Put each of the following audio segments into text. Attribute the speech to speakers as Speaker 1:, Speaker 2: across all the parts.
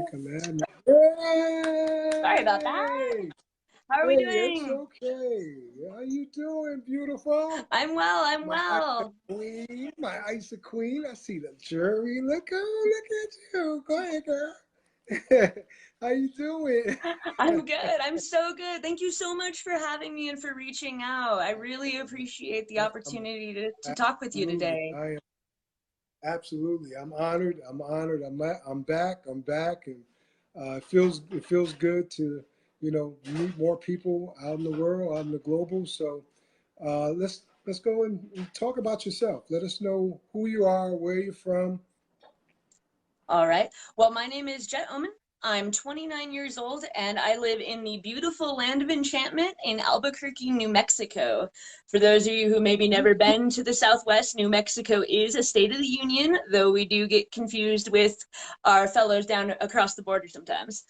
Speaker 1: come at me. Hey!
Speaker 2: Sorry about that. How are we
Speaker 1: Hey, it's
Speaker 2: doing?
Speaker 1: okay. How you doing, beautiful?
Speaker 2: I'm well. I'm
Speaker 1: My Isa
Speaker 2: well.
Speaker 1: queen, my Isa queen. I see the jury. Look at you. Go ahead, girl. How you doing?
Speaker 2: I'm good. I'm so good. Thank you so much for having me and for reaching out. I really appreciate the
Speaker 1: I'm
Speaker 2: opportunity to talk with you
Speaker 1: absolutely.
Speaker 2: today.
Speaker 1: I am absolutely. I'm honored. I'm honored. I'm back. I'm back, and it feels good to meet more people out in the world, out in the global. So let's go and talk about yourself. Let us know who you are, where you're from.
Speaker 2: All right. Well, my name is Jet Oman. I'm 29 years old and I live in the beautiful land of enchantment in Albuquerque, New Mexico. For those of you who maybe never been to the Southwest, New Mexico is a state of the union, though we do get confused with our fellows down across the border sometimes.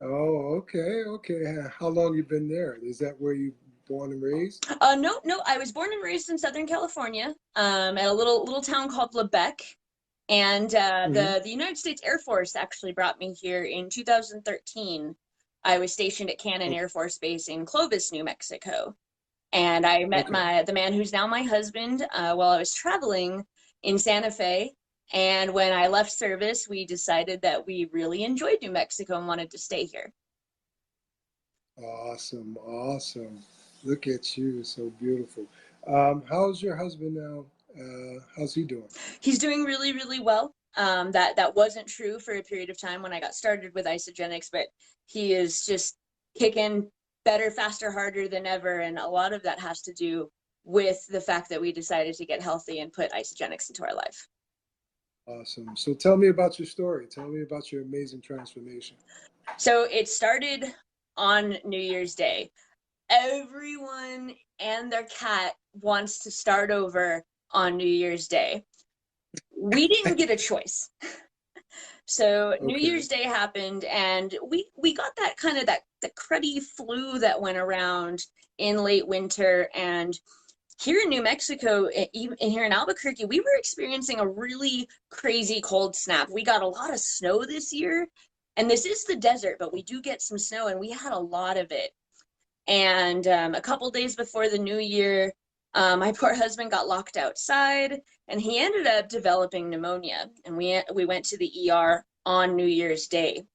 Speaker 1: Oh, okay, okay. How long you been there? Is that where you born and raised?
Speaker 2: No. I was born and raised in Southern California, at a little town called Lebec. And
Speaker 1: Hmm.
Speaker 2: the United States Air Force actually brought me here in 2013. I was stationed at Cannon Air Force Base in Clovis, New Mexico. And I met
Speaker 1: Okay.
Speaker 2: the man who's now my husband while I was traveling in Santa Fe. And when I left service, we decided that we really enjoyed New Mexico and wanted to stay here.
Speaker 1: Awesome, awesome. Look at you, so beautiful. How's your husband now? How's he doing?
Speaker 2: He's doing really, really well. That wasn't true for a period of time when I got started with isogenics, but he is just kicking better, faster, harder than ever, and a lot of that has to do with the fact that we decided to get healthy and put isogenics into our life.
Speaker 1: Awesome. So tell me about your story. Tell me about your amazing transformation.
Speaker 2: So it started on New Year's Day. Everyone and their cat wants to start over on New Year's Day. We didn't get a choice. So New
Speaker 1: Okay.
Speaker 2: Year's Day happened, and we got that kind of that the cruddy flu that went around in late winter. And here in New Mexico, even here in Albuquerque, we were experiencing a really crazy cold snap. We got a lot of snow this year, and this is the desert, but we do get some snow, and we had a lot of it. And a couple days before the new year, my poor husband got locked outside and he ended up developing pneumonia. And we went to the ER on New Year's Day.
Speaker 1: Oh,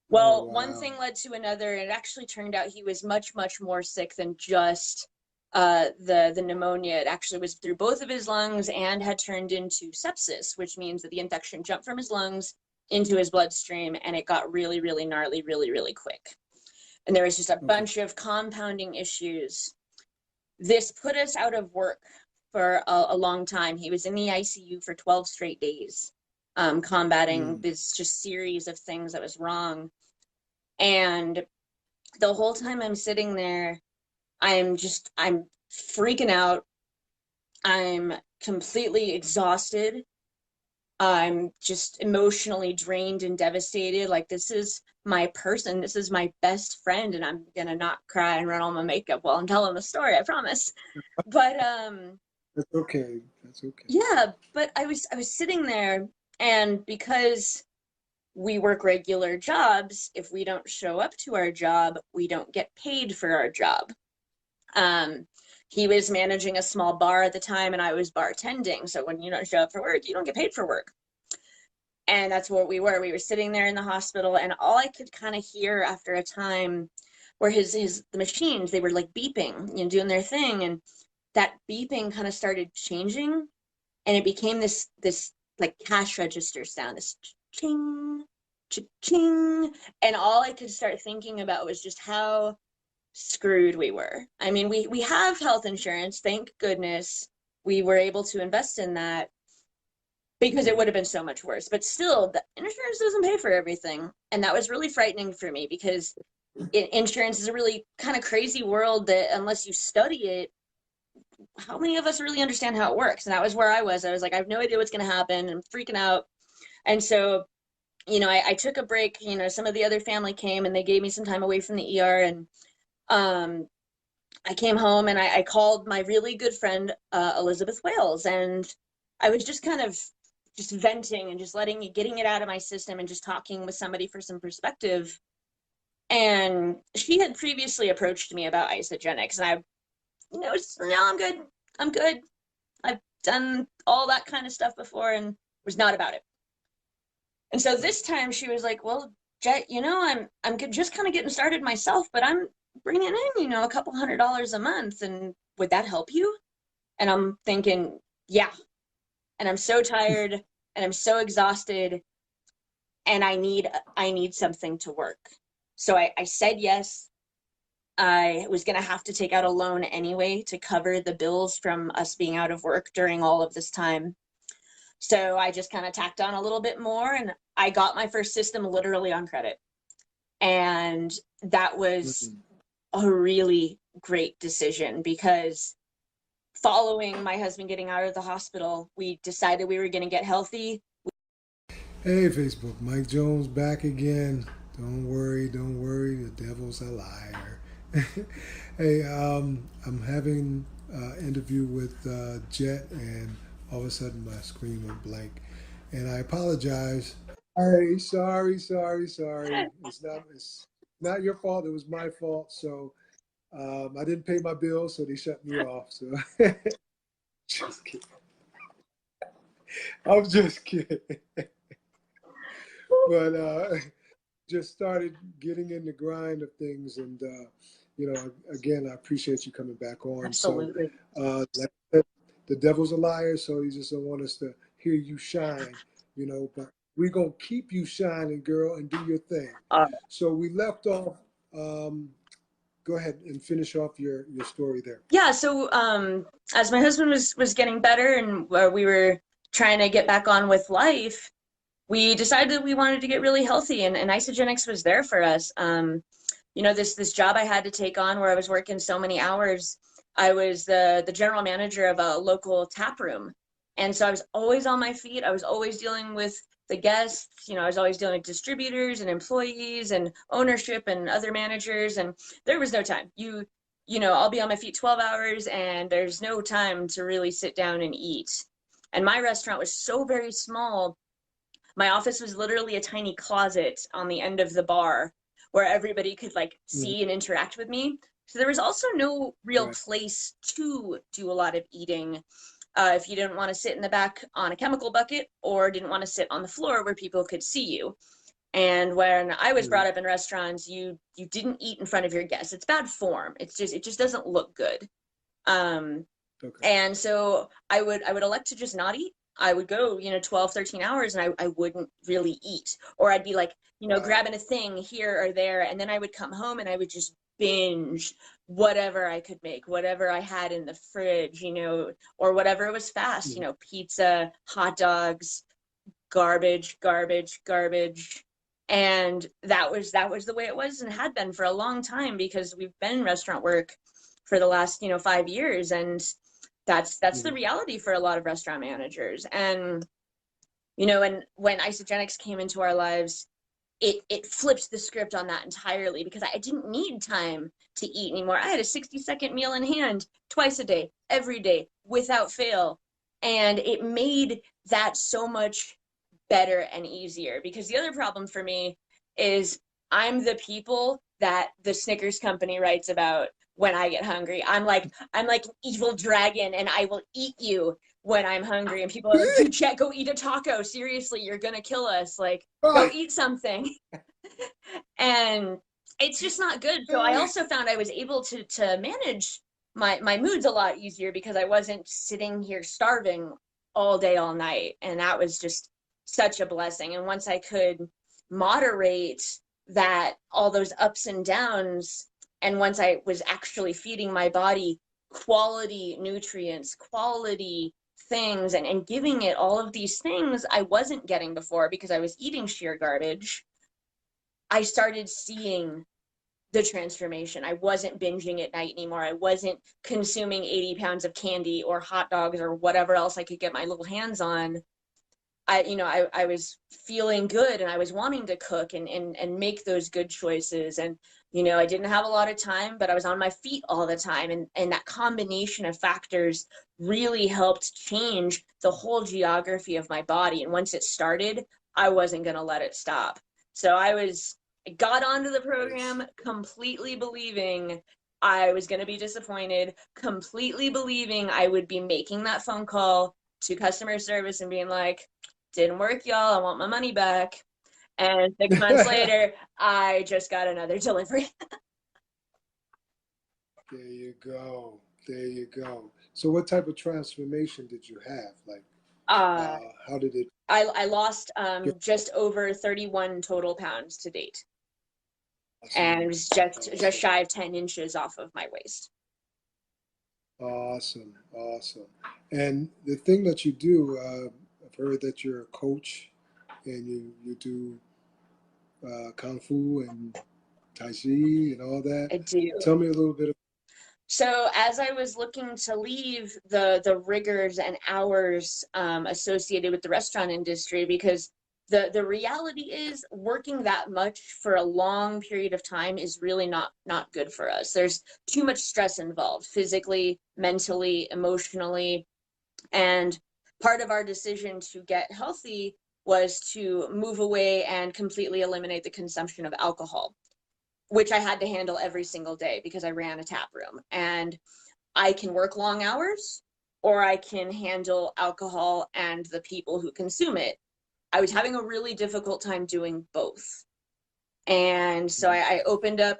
Speaker 2: Well, one
Speaker 1: wow.
Speaker 2: thing led to another, and it actually turned out he was much, much more sick than just the pneumonia. It actually was through both of his lungs and had turned into sepsis, which means that the infection jumped from his lungs into his bloodstream, and it got really, really gnarly, really, really quick. And there was just a
Speaker 1: Okay.
Speaker 2: bunch of compounding issues. This put us out of work for a long time. He was in the ICU for 12 straight days, combating
Speaker 1: Mm.
Speaker 2: this just series of things that was wrong. And the whole time I'm sitting there, I'm freaking out. I'm completely exhausted. I'm just emotionally drained and devastated. Like, this is my person, this is my best friend, and I'm gonna not cry and run all my makeup while I'm telling the story, I promise. But
Speaker 1: That's okay. That's okay.
Speaker 2: yeah, but I was sitting there, and because we work regular jobs, if we don't show up to our job, we don't get paid for our job. Um, he was managing a small bar at the time, and I was bartending. So when you don't show up for work, you don't get paid for work. And that's what we were. We were sitting there in the hospital, and all I could kind of hear after a time were the machines, they were like beeping, doing their thing. And that beeping kind of started changing, and it became this like cash register sound, this ching, ching. And all I could start thinking about was just how screwed we were. I mean, we have health insurance, thank goodness. We were able to invest in that, because it would have been so much worse. But still, the insurance doesn't pay for everything. And that was really frightening for me, because insurance is a really kind of crazy world that, unless you study it, how many of us really understand how it works? And that was where I was. I was like, I have no idea what's going to happen. I'm freaking out. And so, I took a break. Some of the other family came and they gave me some time away from the ER. And I came home and I called my really good friend, Elizabeth Wales. And I was just kind of just venting and just getting it out of my system and just talking with somebody for some perspective. And she had previously approached me about isogenics, and I, no, I'm good. I'm good. I've done all that kind of stuff before and was not about it. And so this time she was like, well, Jet, I'm just kind of getting started myself, but I'm bringing in, a couple $100 a month, and would that help you? And I'm thinking, yeah. And I'm so tired and I'm so exhausted, and I need something to work. So I said yes. I was going to have to take out a loan anyway to cover the bills from us being out of work during all of this time. So I just kind of tacked on a little bit more, and I got my first system literally on credit. And that was a really great decision, because following my husband getting out of the hospital, we decided we were going to get healthy.
Speaker 1: Hey, Facebook, Mike Jones back again. Don't worry, don't worry. The devil's a liar. Hey, I'm having an interview with Jet, and all of a sudden my screen went blank, and I apologize. Hey, sorry, sorry, sorry. It's not your fault. It was my fault. So I didn't pay my bill, so they shut me off. So just kidding. I'm just kidding. But just started getting in the grind of things, and again, I appreciate you coming back on. So
Speaker 2: Absolutely.
Speaker 1: like I said, the devil's a liar, so he just don't want us to hear you shine, but we're gonna keep you shining, girl, and do your thing.
Speaker 2: Uh,
Speaker 1: So we left off. Go ahead and finish off your story there.
Speaker 2: yeah. So as my husband was getting better, and we were trying to get back on with life, we decided that we wanted to get really healthy, and isogenics was there for us. This job I had to take on where I was working so many hours. I was the general manager of a local tap room, and so I was always on my feet. I was always dealing with the guests. I was always dealing with distributors and employees and ownership and other managers, and there was no time. I'll be on my feet 12 hours, and there's no time to really sit down and eat. And my restaurant was so very small. My office was literally a tiny closet on the end of the bar where everybody could like
Speaker 1: Mhm.
Speaker 2: see and interact with me. So there was also no real
Speaker 1: Right.
Speaker 2: place to do a lot of eating, if you didn't want to sit in the back on a chemical bucket or didn't want to sit on the floor where people could see you. And when I was
Speaker 1: Mhm.
Speaker 2: brought up in restaurants, you didn't eat in front of your guests. It's bad form. It just doesn't look good. Um,
Speaker 1: Okay.
Speaker 2: and so I would elect to just not eat. I would go, 12, 13 hours, and I wouldn't really eat. Or I'd be like,
Speaker 1: Wow.
Speaker 2: grabbing a thing here or there, and then I would come home and I would just binge whatever I could make, whatever I had in the fridge, or whatever was fast,
Speaker 1: Mhm.
Speaker 2: pizza, hot dogs, garbage, garbage, garbage. And that was the way it was and had been for a long time, because we've been in restaurant work for the last, 5 years. And that's the
Speaker 1: Mhm.
Speaker 2: reality for a lot of restaurant managers. And and when isogenics came into our lives, it flipped the script on that entirely, because I didn't need time to eat anymore. I had a 60-second meal in hand twice a day, every day, without fail. And it made that so much better and easier, because the other problem for me is I'm the people that the Snickers company writes about when I get hungry. I'm like an evil dragon, and I will eat you when I'm hungry. And people are like, dude, Chet, go eat a taco. Seriously, you're gonna kill us. Like, go eat something. And it's just not good. So I also found I was able to manage my moods a lot easier, because I wasn't sitting here starving all day, all night. And that was just such a blessing. And once I could moderate that, all those ups and downs, and once I was actually feeding my body quality nutrients, quality things, and giving it all of these things I wasn't getting before because I was eating sheer garbage, I started seeing the transformation. I wasn't binging at night anymore. I wasn't consuming 80 pounds of candy or hot dogs or whatever else I could get my little hands on. I was feeling good and I was wanting to cook and make those good choices. And, I didn't have a lot of time, but I was on my feet all the time. And that combination of factors really helped change the whole geography of my body. And once it started, I wasn't going to let it stop. So I got onto the
Speaker 1: Nice.
Speaker 2: program completely believing I was going to be disappointed, completely believing I would be making that phone call to customer service and being like, didn't work, y'all. I want my money back. And 6 months later, I just got another delivery.
Speaker 1: There you go. There you go. So, what type of transformation did you have? Like,
Speaker 2: Uh,
Speaker 1: how did it
Speaker 2: I lost
Speaker 1: get
Speaker 2: just over 31 total pounds to date, and it
Speaker 1: awesome?
Speaker 2: was just
Speaker 1: Awesome.
Speaker 2: shy of 10 inches off of my waist.
Speaker 1: Awesome. Awesome. And the thing that you do, I've heard that you're a coach and you do kung fu and tai chi and all that.
Speaker 2: I do.
Speaker 1: Tell me a little bit.
Speaker 2: So as I was looking to leave the rigors and hours associated with the restaurant industry, because the reality is working that much for a long period of time is really not good for us. There's too much stress involved, physically, mentally, emotionally, and part of our decision to get healthy was to move away and completely eliminate the consumption of alcohol, which I had to handle every single day because I ran a tap room. And I can work long hours or I can handle alcohol and the people who consume it. I was having a really difficult time doing both. And so
Speaker 1: Mhm.
Speaker 2: I opened up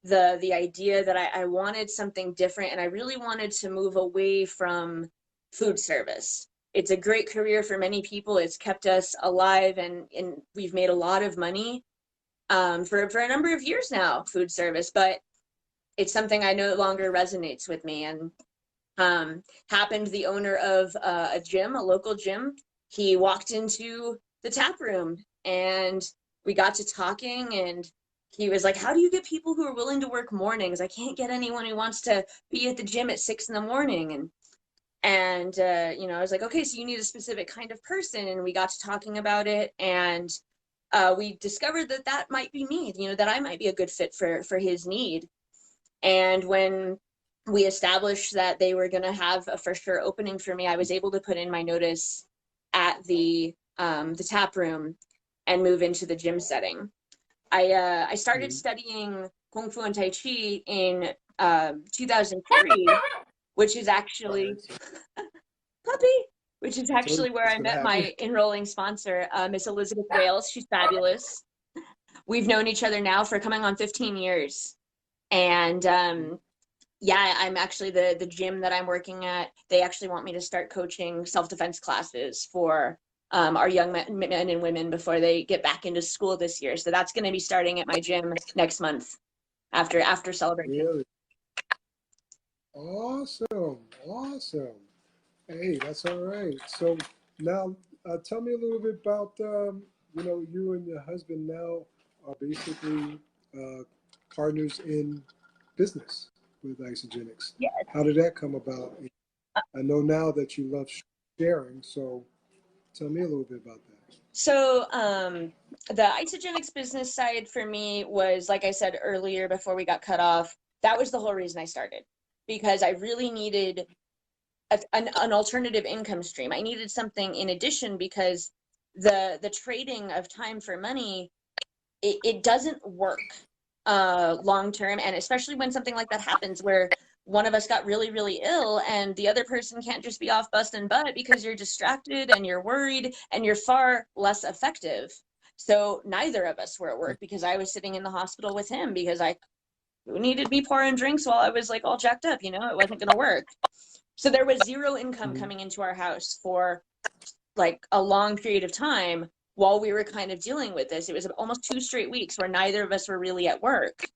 Speaker 2: the idea that I wanted something different and I really wanted to move away from food service. It's a great career for many people. It's kept us alive and we've made a lot of money for a number of years now, food service, but it's something I no longer resonates with me. And happened the owner of a gym, a local gym, he walked into the tap room and we got to talking and he was like, how do you get people who are willing to work mornings? I can't get anyone who wants to be at the gym at 6 in the morning. And I was like, okay, so you need a specific kind of person. And we got to talking about it. And we discovered that that might be me, that I might be a good fit for his need. And when we established that they were going to have a for sure opening for me, I was able to put in my notice at the tap room and move into the gym setting. I started
Speaker 1: Mhm.
Speaker 2: studying Kung Fu and Tai Chi in 2003, which is
Speaker 1: All
Speaker 2: actually
Speaker 1: right. So
Speaker 2: puppy, which is
Speaker 1: I told you
Speaker 2: actually where
Speaker 1: what's
Speaker 2: I
Speaker 1: going to
Speaker 2: met
Speaker 1: happen.
Speaker 2: my enrolling sponsor, Miss Elizabeth Wales. She's fabulous. We've known each other now for coming on 15 years. And
Speaker 1: Mhm.
Speaker 2: yeah, I'm actually the gym that I'm working at. They actually want me to start coaching self-defense classes for our young men and women before they get back into school this year. So that's going to be starting at my gym next month after celebration.
Speaker 1: Really awesome. Awesome. Hey, that's all right. So now, tell me a little bit about, you and your husband now are basically uh, partners in business with Isogenics.
Speaker 2: Yeah.
Speaker 1: How did that come about? I know now that you love sharing, so tell me a little bit about that.
Speaker 2: So the isogenics business side for me was, like I said earlier before we got cut off, that was the whole reason I started because I really needed an alternative income stream. I needed something in addition because the trading of time for money, it doesn't work long term, and especially when something like that happens where one of us got really ill and the other person can't just be off busting butt because you're distracted and you're worried and you're far less effective. So neither of us were at work because I was sitting in the hospital with him because I needed to be pouring drinks while I was like all jacked up, it wasn't going to work. So there was zero income
Speaker 1: Mhm.
Speaker 2: coming into our house for like a long period of time while we were kind of dealing with this. It was almost 2 straight weeks where neither of us were really at work.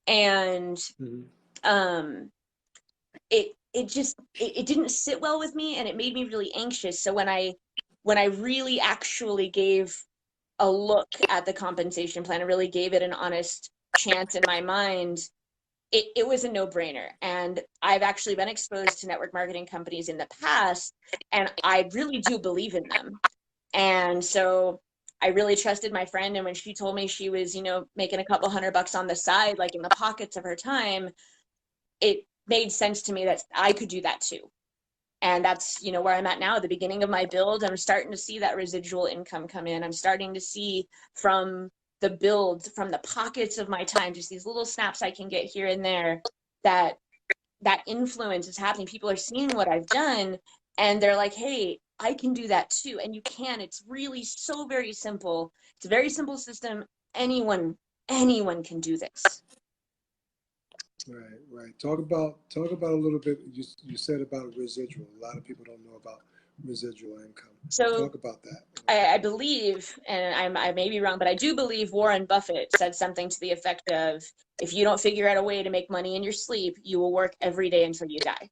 Speaker 2: And
Speaker 1: Mhm.
Speaker 2: um it didn't sit well with me and it made me really anxious. So when I really actually gave a look at the compensation plan, I really gave it an honest chance in my mind, it was a no-brainer. And I've actually been exposed to network marketing companies in the past, and I really do believe in them. And so I really trusted my friend. And when she told me she was, making a couple $100 on the side, like in the pockets of her time, it made sense to me that I could do that too. And that's, where I'm at now, at the beginning of my build. I'm starting to see that residual income come in. I'm starting to see from the build, from the pockets of my time, just these little snaps I can get here and there, that influence is happening. People are seeing what I've done and they're like, hey, I can do that too. And you can. It's really so very simple. It's a very simple system. Anyone can do this.
Speaker 1: Right, right. Talk about a little bit. You said about residual. A lot of people don't know about residual income.
Speaker 2: So
Speaker 1: Talk about that.
Speaker 2: I believe, and I may be wrong, but I do believe Warren Buffett said something to the effect of, if you don't figure out a way to make money in your sleep, you will work every day until you die.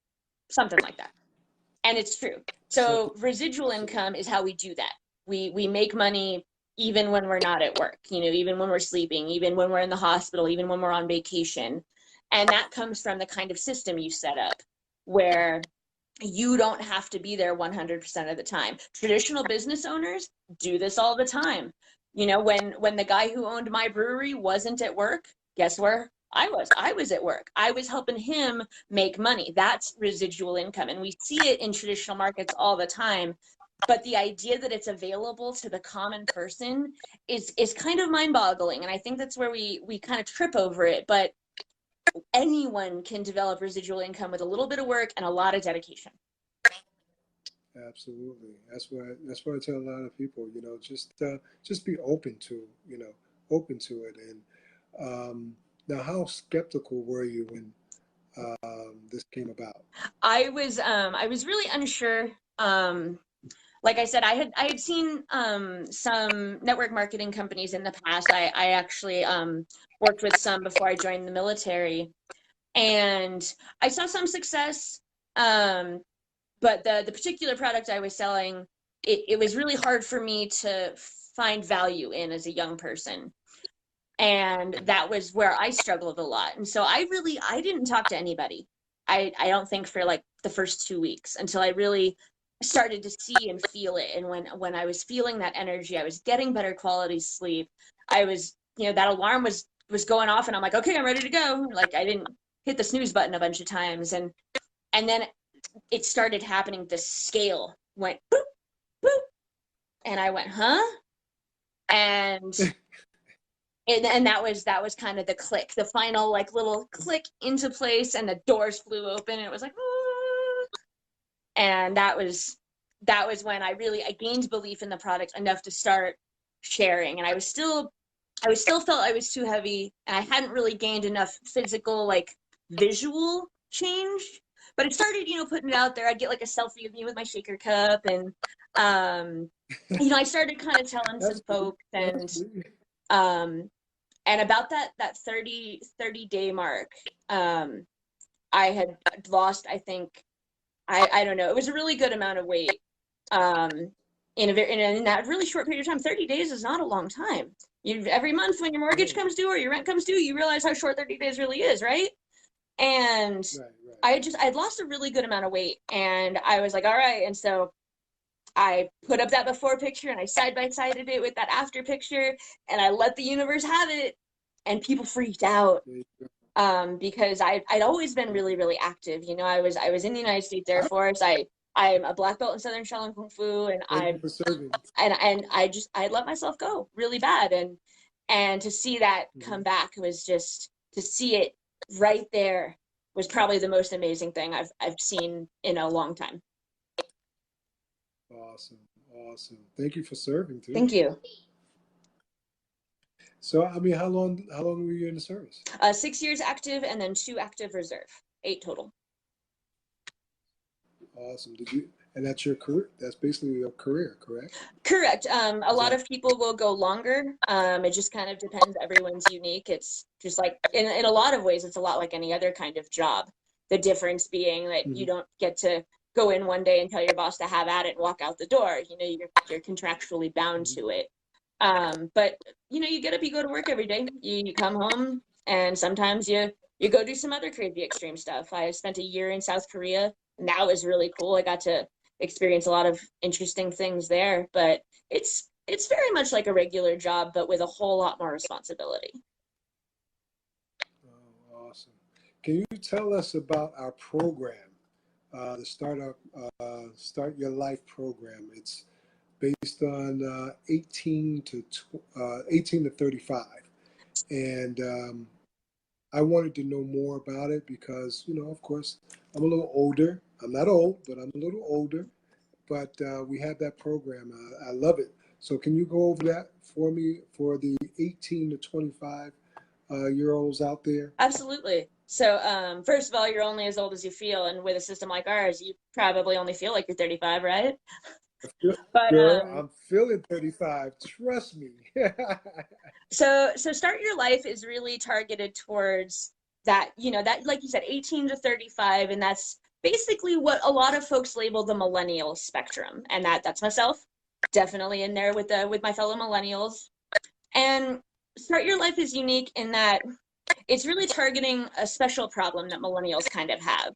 Speaker 2: Something like that. And it's true. So residual income is how we do that. We make money even when we're not at work, even when we're sleeping, even when we're in the hospital, even when we're on vacation. And that comes from the kind of system you set up where you don't have to be there 100% of the time. Traditional business owners do this all the time. When the guy who owned my brewery wasn't at work, guess where I was? I was at work. I was helping him make money. That's residual income. And we see it in traditional markets all the time. But the idea that it's available to the common person is kind of mind-boggling. And I think that's where we kind of trip over it. But anyone can develop residual income with a little bit of work and a lot of dedication.
Speaker 1: Absolutely. That's what I tell a lot of people. Just be open to open to it. And now, how skeptical were you when this came about?
Speaker 2: I was really unsure. Like I said, I had seen some network marketing companies in the past. I actually worked with some before I joined the military, and I saw some success. But the particular product I was selling, it was really hard for me to find value in as a young person. And that was where I struggled a lot. And so I didn't talk to anybody. I don't think for like the first 2 weeks until I really started to see and feel it. And when I was feeling that energy, I was getting better quality sleep. I was, that alarm was going off and I'm like, okay, I'm ready to go. Like I didn't hit the snooze button a bunch of times. And then it started happening. The scale went boop, boop. And I went, huh? And and that was kind of the click, the final like little click into place, and the doors flew open and it was like, ah. And that was when I gained belief in the product enough to start sharing. And I was still felt I was too heavy and I hadn't really gained enough physical, like visual change. But it started, putting it out there. I'd get like a selfie of me with my shaker cup, and I started kind of telling some folks, and about that 30-day mark, I had lost, I think, I don't know, it was a really good amount of weight. In that really short period of time. 30 days is not a long time. Every month when your mortgage comes due or your rent comes due, you realize how short 30 days really is, right? And right. I'd lost a really good amount of weight, and I was like, all right. And so I put up that before picture and I side by sided it with that after picture, and I let the universe have it, and people freaked out. Because I'd always been really, really active. I was in the United States Air Force. I'm a black belt in Southern Shaolin Kung Fu, and I let myself go really bad, and to see that come back was just, to see it right there was probably the most amazing thing I've seen in a long time.
Speaker 1: Awesome. Thank you for serving too.
Speaker 2: Thank you.
Speaker 1: So, I mean, how long were you in the service?
Speaker 2: 6 years active, and then 2 active reserve, 8 total.
Speaker 1: Awesome. And that's your career? That's basically your career, correct?
Speaker 2: Correct. A lot of people will go longer. It just kind of depends. Everyone's unique. It's just like, in a lot of ways, it's a lot like any other kind of job. The difference being that you don't get to go in one day and tell your boss to have at it and walk out the door. You're contractually bound to it. But you get up, you go to work every day. You come home, and sometimes you go do some other crazy extreme stuff. I spent a year in South Korea, and that was really cool. I got to experience a lot of interesting things there. But it's very much like a regular job, but with a whole lot more responsibility.
Speaker 1: Oh, awesome. Can you tell us about our program, the Start Your Life program? It's based on 18 to 35, and I wanted to know more about it because, of course, I'm a little older. I'm not old, but I'm a little older. But we have that program. I love it. So can you go over that for me for the 18 to 25 year olds out there?
Speaker 2: Absolutely. So, first of all, you're only as old as you feel, and with a system like ours, you probably only feel like you're 35, right? But
Speaker 1: Girl, I'm feeling 35. Trust me.
Speaker 2: so Start Your Life is really targeted towards that, that, like you said, 18 to 35, and that's basically what a lot of folks label the millennial spectrum, and that's myself, definitely in there with my fellow millennials. And Start Your Life is unique in that it's really targeting a special problem that millennials kind of have.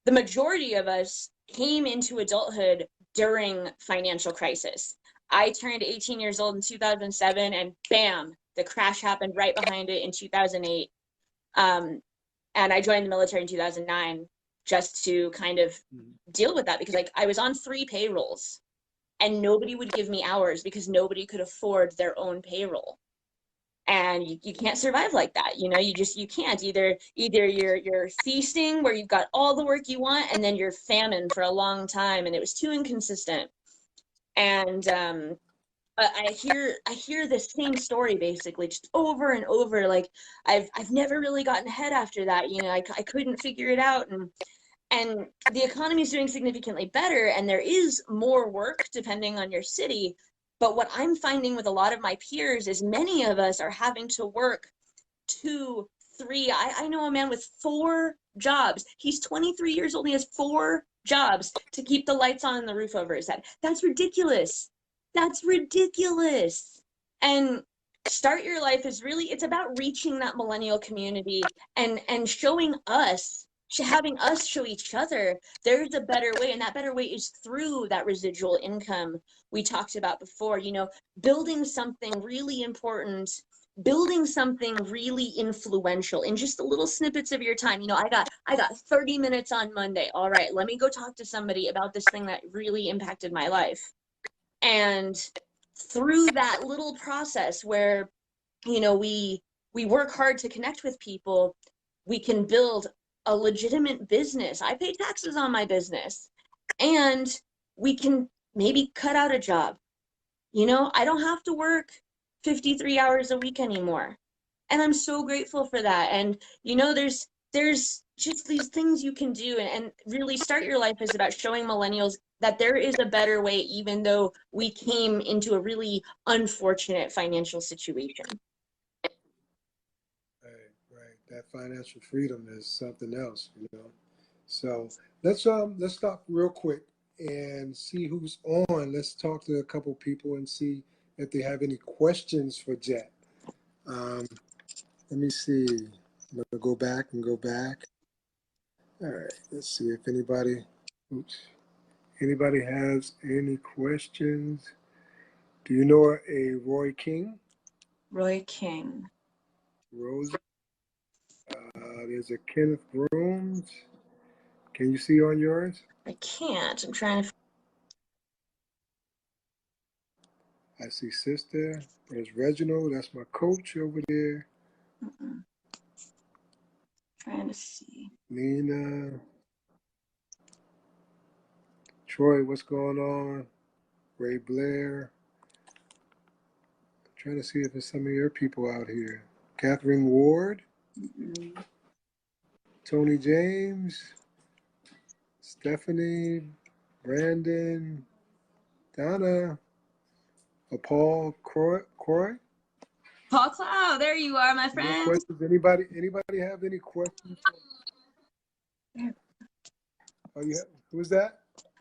Speaker 2: The majority of us came into adulthood during financial crisis. I turned 18 years old in 2007, and bam, the crash happened right behind it in 2008. Um, and I joined the military in 2009 just to kind of deal with that, because like I was on 3 payrolls and nobody would give me hours because nobody could afford their own payroll. And you can't survive like that. You can't. Either you're feasting where you've got all the work you want, and then you're famine for a long time, and it was too inconsistent. And I hear this same story basically just over and over. Like I've never really gotten ahead after that. I couldn't figure it out. And the economy is doing significantly better, and there is more work depending on your city. But what I'm finding with a lot of my peers is many of us are having to work 2, 3. I know a man with 4 jobs. He's 23 years old. He has 4 jobs to keep the lights on and the roof over his head. That's ridiculous. That's ridiculous. And Start Your Life is really, it's about reaching that millennial community and showing us, having us show each other there's a better way, and that better way is through that residual income we talked about before. Building something really important, building something really influential in just the little snippets of your time. I got 30 minutes on Monday. All right, let me go talk to somebody about this thing that really impacted my life. And through that little process where we work hard to connect with people, we can build a legitimate business. I pay taxes on my business, and we can maybe cut out a job. I don't have to work 53 hours a week anymore. And I'm so grateful for that. And there's just these things you can do, and really Start Your Life is about showing millennials that there is a better way, even though we came into a really unfortunate financial situation.
Speaker 1: Right. That financial freedom is something else. So let's stop real quick and see who's on. Let's talk to a couple people and see if they have any questions for Jet. Let me see. I'm gonna go back and go back. All right. Let's see if anybody has any questions. Do you know a Roy King?
Speaker 2: Roy King.
Speaker 1: Rose. There's a Kenneth Brooms. Can you see on yours?
Speaker 2: I can't. I'm trying to.
Speaker 1: I see Sister. There's Reginald. That's my coach over there.
Speaker 2: Trying to see.
Speaker 1: Nina. Troy, what's going on? Ray Blair. I'm trying to see if there's some of your people out here. Catherine Ward. Tony James. Stephanie. Brandon. Donna. Paul Croy.
Speaker 2: Paul Clow, there you are, my friend.
Speaker 1: Any questions? Anybody have any questions? Who's that?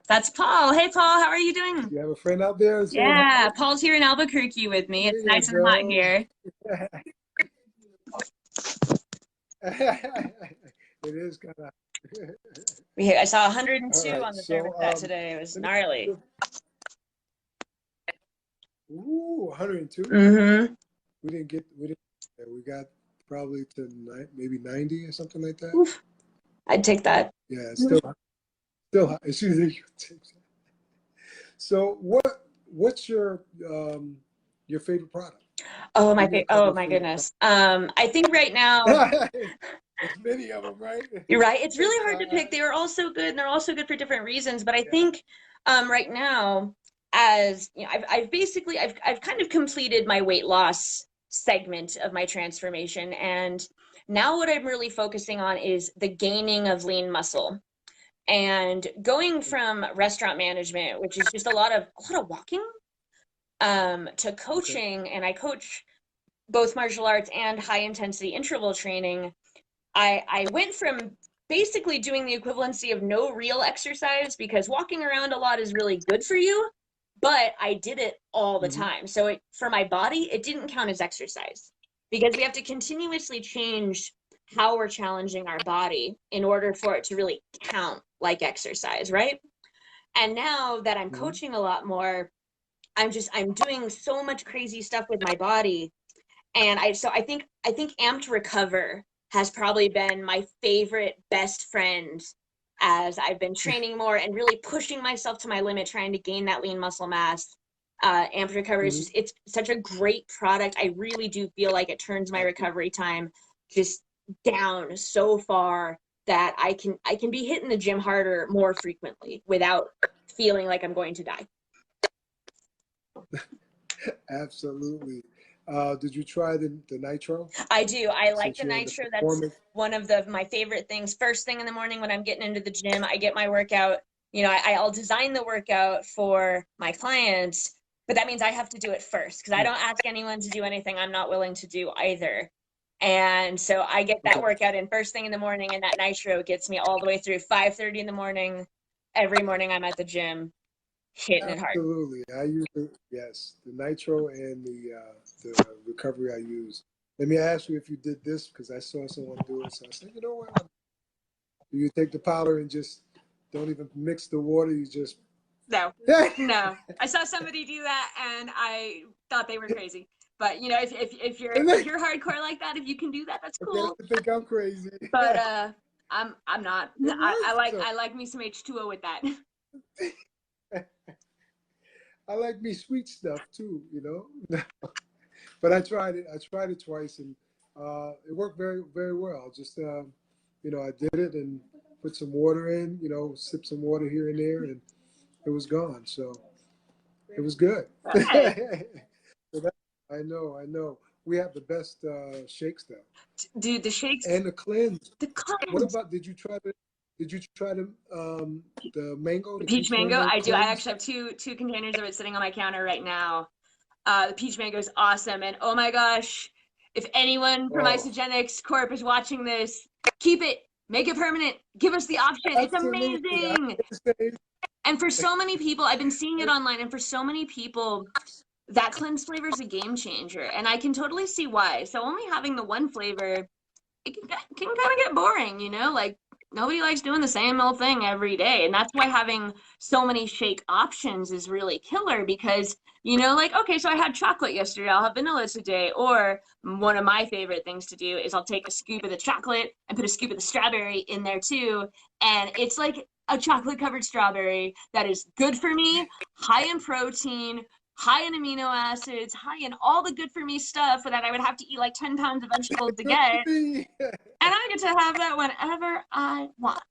Speaker 2: That's Paul. Hey, Paul, how are you doing?
Speaker 1: You have a friend out there?
Speaker 2: Yeah, Paul's here in Albuquerque with me. It's nice and hot here.
Speaker 1: It is kind of.
Speaker 2: I saw 102
Speaker 1: Right,
Speaker 2: on the thermostat today. It was gnarly.
Speaker 1: Ooh, 102.
Speaker 2: Mm-hmm.
Speaker 1: We didn't, yeah, we got probably to maybe 90 or something like that.
Speaker 2: Oof, I'd take that.
Speaker 1: Yeah, it's still high. It's usually so what's your favorite product? Give me a couple
Speaker 2: Oh
Speaker 1: of
Speaker 2: my
Speaker 1: favorite
Speaker 2: goodness. I think right now,
Speaker 1: products. There's many of them, right?
Speaker 2: you're right. It's really hard to
Speaker 1: Uh,
Speaker 2: pick. They are all so good, and they're all so good for different reasons. But I
Speaker 1: yeah.
Speaker 2: think right now, as you know, I've basically I've kind of completed my weight loss segment of my transformation, and now what I'm really focusing on is the gaining of lean muscle. And going from restaurant management, which is just a lot of walking, to
Speaker 1: Okay.
Speaker 2: coaching, and I coach both martial arts and high intensity interval training. I went from basically doing the equivalency of no real exercise because walking around a lot is really good for you, but I did it all the
Speaker 1: Hmm.
Speaker 2: time. So for my body, it didn't count as exercise because we have to continuously change how we're challenging our body in order for it to really count like exercise, right? And now that I'm
Speaker 1: Hmm.
Speaker 2: coaching a lot more, I'm doing so much crazy stuff with my body, and I think Amped Recover has probably been my favorite best friend as I've been training more and really pushing myself to my limit, trying to gain that lean muscle mass. Amped Recover is
Speaker 1: Hmm.
Speaker 2: just, it's such a great product. I really do feel like it turns my recovery time just down so far that I can be hitting the gym harder more frequently without feeling like I'm going to die.
Speaker 1: Absolutely. Did you try the nitro
Speaker 2: I do. I like
Speaker 1: since
Speaker 2: the
Speaker 1: you're in the
Speaker 2: nitro. That's
Speaker 1: performance?
Speaker 2: one of my favorite things. First thing in the morning when I'm getting into the gym, I get my workout. I'll design the workout for my clients, but that means I have to do it first because I
Speaker 1: Yeah.
Speaker 2: don't ask anyone to do anything I'm not willing to do either. And so I get that
Speaker 1: Okay.
Speaker 2: workout in first thing in the morning, and that nitro gets me all the way through 5:30 in the morning. Every morning I'm at the gym hitting it hard.
Speaker 1: Absolutely. I use yes, the nitro and the recovery I use. Let me ask you if you did this because I saw someone do it. So I said, you know what? Do you take the powder and just don't even mix the water? You just
Speaker 2: No,
Speaker 1: yeah.
Speaker 2: no. I saw somebody do that and I thought they were crazy. But if
Speaker 1: And
Speaker 2: if
Speaker 1: then
Speaker 2: you're hardcore like that, if you can do that, that's
Speaker 1: and then
Speaker 2: cool.
Speaker 1: I think I'm crazy.
Speaker 2: But
Speaker 1: It
Speaker 2: I'm not.
Speaker 1: works though.
Speaker 2: I like me some H2O with that.
Speaker 1: I like me sweet stuff too, you know. But I tried it. I tried it twice, and it worked very, very well. Just I did it and put some water in. Sip some water here and there, and it was gone. So it was good.
Speaker 2: Hey,
Speaker 1: So that, I know, I know. We have the best shakes though,
Speaker 2: dude, the shakes,
Speaker 1: and the cleanse.
Speaker 2: the
Speaker 1: What
Speaker 2: cleanse,
Speaker 1: about? Did you try the mango,
Speaker 2: the
Speaker 1: the
Speaker 2: peach
Speaker 1: peach
Speaker 2: mango.
Speaker 1: mango
Speaker 2: I do. I
Speaker 1: cleanse?
Speaker 2: actually have two containers of it sitting on my counter right now. The peach mango is awesome, and oh my gosh, if anyone from
Speaker 1: Oh,
Speaker 2: Isogenics Corp is watching this, keep it, make it permanent, give us the option. It's
Speaker 1: absolutely. I
Speaker 2: amazing.
Speaker 1: was gonna
Speaker 2: And for so many people, I've been seeing it
Speaker 1: say,
Speaker 2: online, and for so many people, that cleanse flavor is a game changer, and I can totally see why. So only having the one flavor, it can kind of get boring, like nobody likes doing the same old thing every day. And that's why having so many shake options is really killer because, like, okay, so I had chocolate yesterday, I'll have vanilla today. Or one of my favorite things to do is I'll take a scoop of the chocolate and put a scoop of the strawberry in there too. And it's like a chocolate covered strawberry that is good for me, high in protein, high in amino acids, high in all the good for me stuff that I would have to eat like 10 pounds of vegetables to
Speaker 1: good for
Speaker 2: get.
Speaker 1: me.
Speaker 2: And I get to have that whenever I want.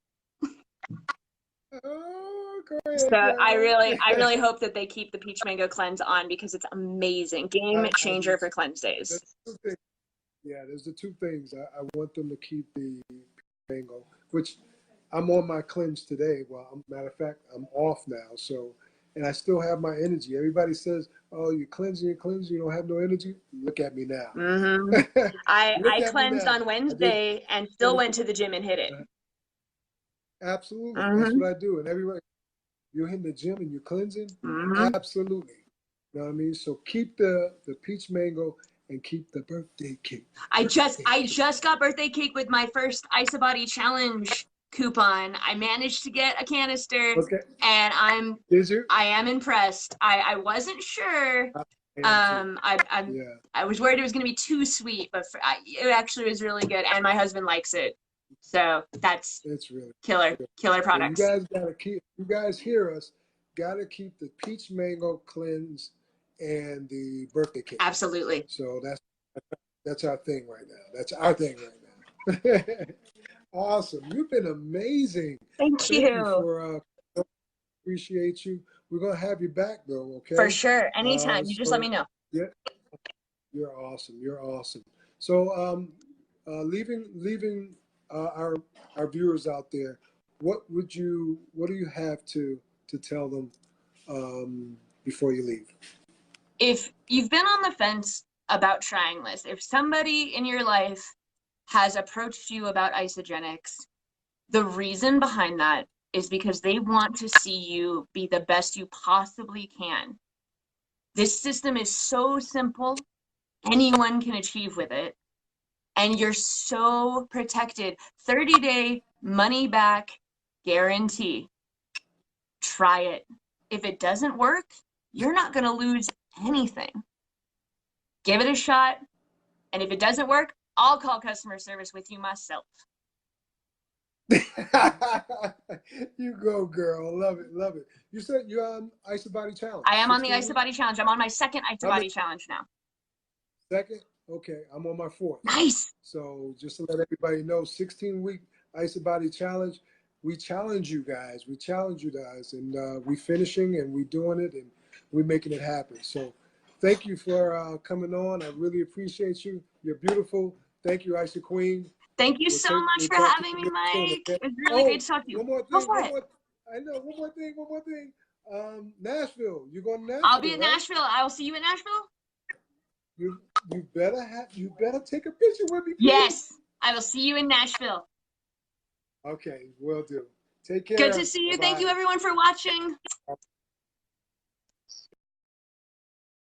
Speaker 1: Oh, go
Speaker 2: So
Speaker 1: ahead,
Speaker 2: I
Speaker 1: girl.
Speaker 2: really, I really hope that they keep the peach mango cleanse on because it's amazing. Game
Speaker 1: I do
Speaker 2: changer for
Speaker 1: too.
Speaker 2: cleanse
Speaker 1: There's
Speaker 2: days.
Speaker 1: two things. Yeah, there's the two things. I want them to keep the mango, which I'm on my cleanse today. Well, matter of fact, I'm off now. So, and I still have my energy. Everybody says, "Oh, you're cleansing, you don't have no energy." Look at me now.
Speaker 2: Mm-hmm. I
Speaker 1: Look at me
Speaker 2: cleansed
Speaker 1: now.
Speaker 2: on
Speaker 1: I did
Speaker 2: Wednesday and still
Speaker 1: 24.
Speaker 2: went to the gym and hit it.
Speaker 1: Absolutely. That's
Speaker 2: Mm-hmm.
Speaker 1: what I do. And everybody, you're in the gym and you're cleansing?
Speaker 2: Mm-hmm.
Speaker 1: Absolutely. You know what I mean? So keep the peach mango and keep the birthday cake. Birthday
Speaker 2: I
Speaker 1: cake.
Speaker 2: just got birthday cake with my first Isabody challenge coupon. I managed to get a canister,
Speaker 1: Okay.
Speaker 2: and
Speaker 1: Did you?
Speaker 2: I am impressed. I wasn't sure
Speaker 1: am too.
Speaker 2: I'm
Speaker 1: Yeah,
Speaker 2: I was worried it was going to be too sweet, but it actually was really good, and my husband likes it, so that's
Speaker 1: it's really good.
Speaker 2: killer
Speaker 1: So you
Speaker 2: products.
Speaker 1: guys gotta keep. You guys hear us? Gotta keep the peach mango cleanse and the birthday cake.
Speaker 2: Absolutely.
Speaker 1: So that's our thing right now. That's our thing right now. Awesome. You've been amazing.
Speaker 2: Thank
Speaker 1: Thank you
Speaker 2: you.
Speaker 1: for appreciate you. We're gonna have you back though,
Speaker 2: For
Speaker 1: okay?
Speaker 2: sure. Anytime. You just let me
Speaker 1: So
Speaker 2: know.
Speaker 1: yeah, you're awesome. You're awesome. So leaving our viewers out there, what do you have to tell them before you leave?
Speaker 2: If you've been on the fence about trying this, if somebody in your life has approached you about isogenics, the reason behind that is because they want to see you be the best you possibly can. This system is so simple, anyone can achieve with it, and you're so protected. 30-day money back guarantee. Try it. If it doesn't work, you're not going to lose anything. Give it a shot, and if it doesn't work, I'll call customer service with you myself.
Speaker 1: You go, girl. Love it, love it. You said you're on Ice Body Challenge,
Speaker 2: I am on the
Speaker 1: 16 weeks.
Speaker 2: Isobody Challenge. I'm on my second
Speaker 1: How many?
Speaker 2: Isobody Challenge now.
Speaker 1: Second? Okay, I'm on my fourth.
Speaker 2: Nice.
Speaker 1: So just to let everybody know, 16-week Ice Body Challenge. We challenge you guys. We challenge you guys, and we finishing and we doing it and we making it happen. So thank you for coming on. I really appreciate you. You're beautiful. Thank you, Ice Queen.
Speaker 2: Thank you so much
Speaker 1: We'll
Speaker 2: for
Speaker 1: talk to
Speaker 2: having
Speaker 1: you
Speaker 2: me,
Speaker 1: real soon.
Speaker 2: Mike.
Speaker 1: Okay?
Speaker 2: It was really great
Speaker 1: Oh,
Speaker 2: to talk to you.
Speaker 1: one more
Speaker 2: Go
Speaker 1: thing.
Speaker 2: for it.
Speaker 1: I know. One more thing. Nashville. You're going to
Speaker 2: I'll be
Speaker 1: Nashville,
Speaker 2: at
Speaker 1: right?
Speaker 2: Nashville. I will see you in Nashville.
Speaker 1: You better take a picture with me, please.
Speaker 2: Yes, I will see you in Nashville.
Speaker 1: Okay, will do. Take
Speaker 2: Good to
Speaker 1: care.
Speaker 2: see you. Thank you,
Speaker 1: Bye-bye.
Speaker 2: everyone, for watching.